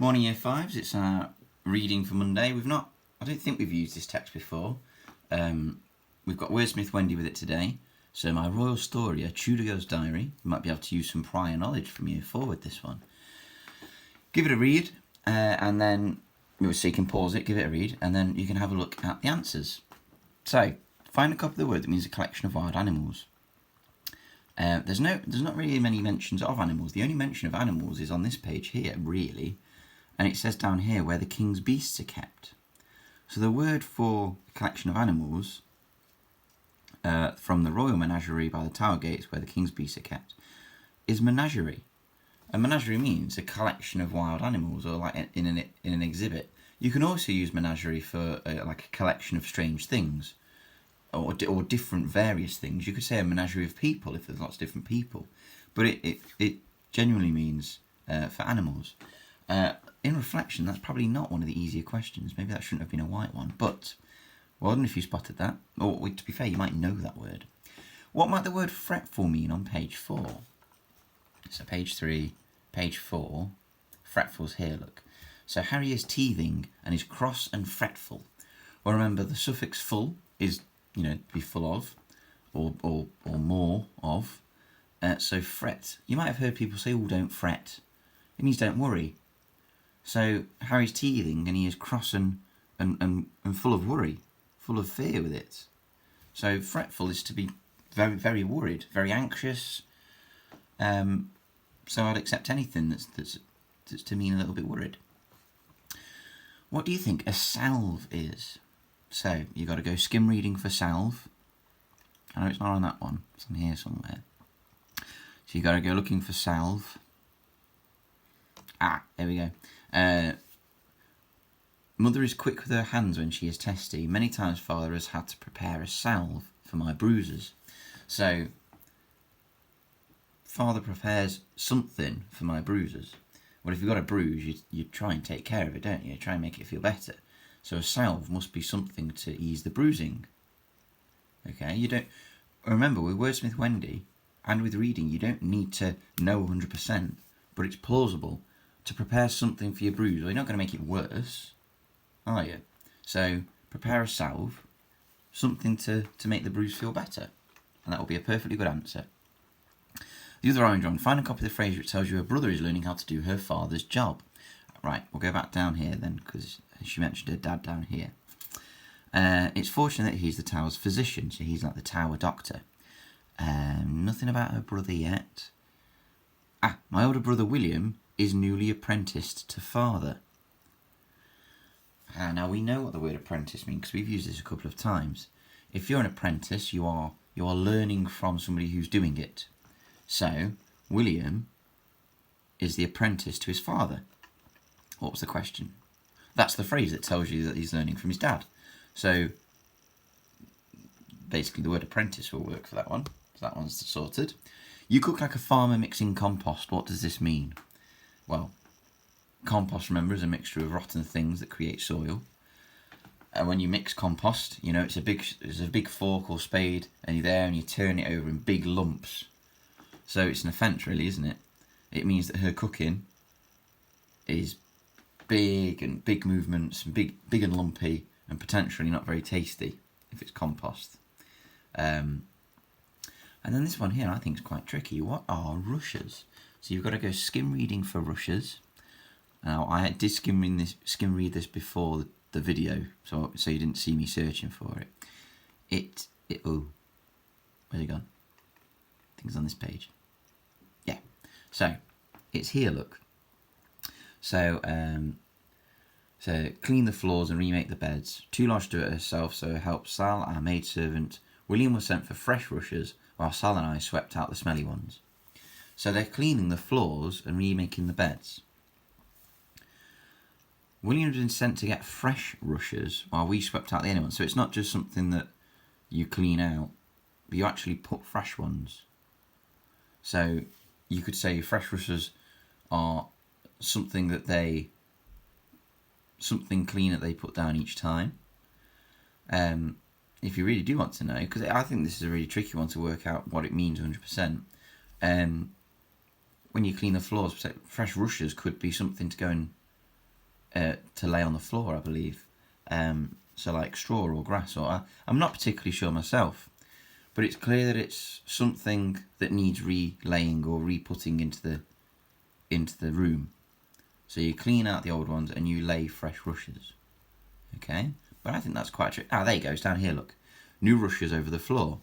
Morning Year 5s, it's our reading for Monday. I don't think we've used this text before. We've got Wordsmith Wendy with it today. So my royal story, a Tudor's diary. You might be able to use some prior knowledge from Year 4 with this one. Give it a read, and then, so you can pause it, give it a read, and then you can have a look at the answers. So, find a copy of the word that means a collection of wild animals. There's not really many mentions of animals. The only mention of animals is on this page here, really. And it says down here where the king's beasts are kept. So the word for a collection of animals from the royal menagerie by the Tower Gates where the king's beasts are kept is menagerie. A menagerie means a collection of wild animals, or like in an exhibit. You can also use menagerie for like a collection of strange things, or different various things. You could say a menagerie of people if there's lots of different people, but it genuinely means for animals. In reflection, that's probably not one of the easier questions. Maybe that shouldn't have been a white one, but well done if you spotted that. Or to be fair, you might know that word. What might the word fretful mean on page 4? So page 3, page 4, fretful's here, look. So Harry is teething and is cross and fretful. Well, remember the suffix full is, to be full of, or more of. So fret, you might have heard people say, oh, don't fret. It means don't worry. So Harry's teething and he is cross and full of worry, full of fear with it. So fretful is to be very, very worried, very anxious. So I'd accept anything that's to mean a little bit worried. What do you think a salve is? So you've got to go skim reading for salve. I know it's not on that one, it's on here somewhere. So you've got to go looking for salve. There we go. Mother is quick with her hands when she is testy. Many times father has had to prepare a salve for my bruises. So, father prepares something for my bruises. Well, if you've got a bruise, you try and take care of it, don't you? You try and make it feel better. So a salve must be something to ease the bruising. Okay, you don't... Remember, with Wordsmith Wendy, and with reading, you don't need to know 100%, but it's plausible to prepare something for your bruise. Well, you're not going to make it worse, are you? So prepare a salve, something to make the bruise feel better. And that will be a perfectly good answer. The other orange one, find a copy of the phrase which tells you her brother is learning how to do her father's job. Right, we'll go back down here then, because she mentioned her dad down here. It's fortunate that he's the tower's physician, so he's like the tower doctor. Nothing about her brother yet. My older brother William is newly apprenticed to father. Now we know what the word apprentice means because we've used this a couple of times. If you're an apprentice, you are learning from somebody who's doing it. So William is the apprentice to his father. What was the question? That's the phrase that tells you that he's learning from his dad. So basically the word apprentice will work for that one. So that one's sorted. You cook like a farmer mixing compost. What does this mean? Well, compost, remember, is a mixture of rotten things that create soil. And when you mix compost, it's a big fork or spade, and you're there and you turn it over in big lumps. So it's an offence, really, isn't it? It means that her cooking is big movements, big and lumpy, and potentially not very tasty if it's compost. And then this one here I think is quite tricky. What are rushes? So you've got to go skim reading for rushes. Now I did skim read this before the video, so you didn't see me searching for it. Oh, where's it gone? I think it's on this page. Yeah. So it's here. Look. So clean the floors and remake the beds. Too large to do it herself, so help Sal, our maidservant. William was sent for fresh rushes, while Sal and I swept out the smelly ones. So they're cleaning the floors and remaking the beds. William had been sent to get fresh rushes while we swept out the other ones. So it's not just something that you clean out, but you actually put fresh ones. So you could say fresh rushes are something clean that they put down each time. If you really do want to know, because I think this is a really tricky one to work out what it means 100%. When you clean the floors, fresh rushes could be something to go and to lay on the floor, I believe. So like straw or grass, or I'm not particularly sure myself, but it's clear that it's something that needs relaying or re-putting into the room. So you clean out the old ones and you lay fresh rushes. Okay, but I think that's quite true. There you go. It's down here. Look, new rushes over the floor.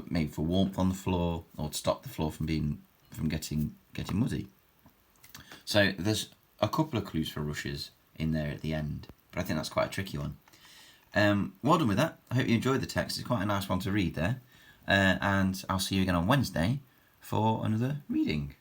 Maybe for warmth on the floor, or to stop the floor from getting muddy. So there's a couple of clues for rushes in there at the end, but I think that's quite a tricky one. Well done with that. I hope you enjoyed the text. It's quite a nice one to read there. And I'll see you again on Wednesday for another reading.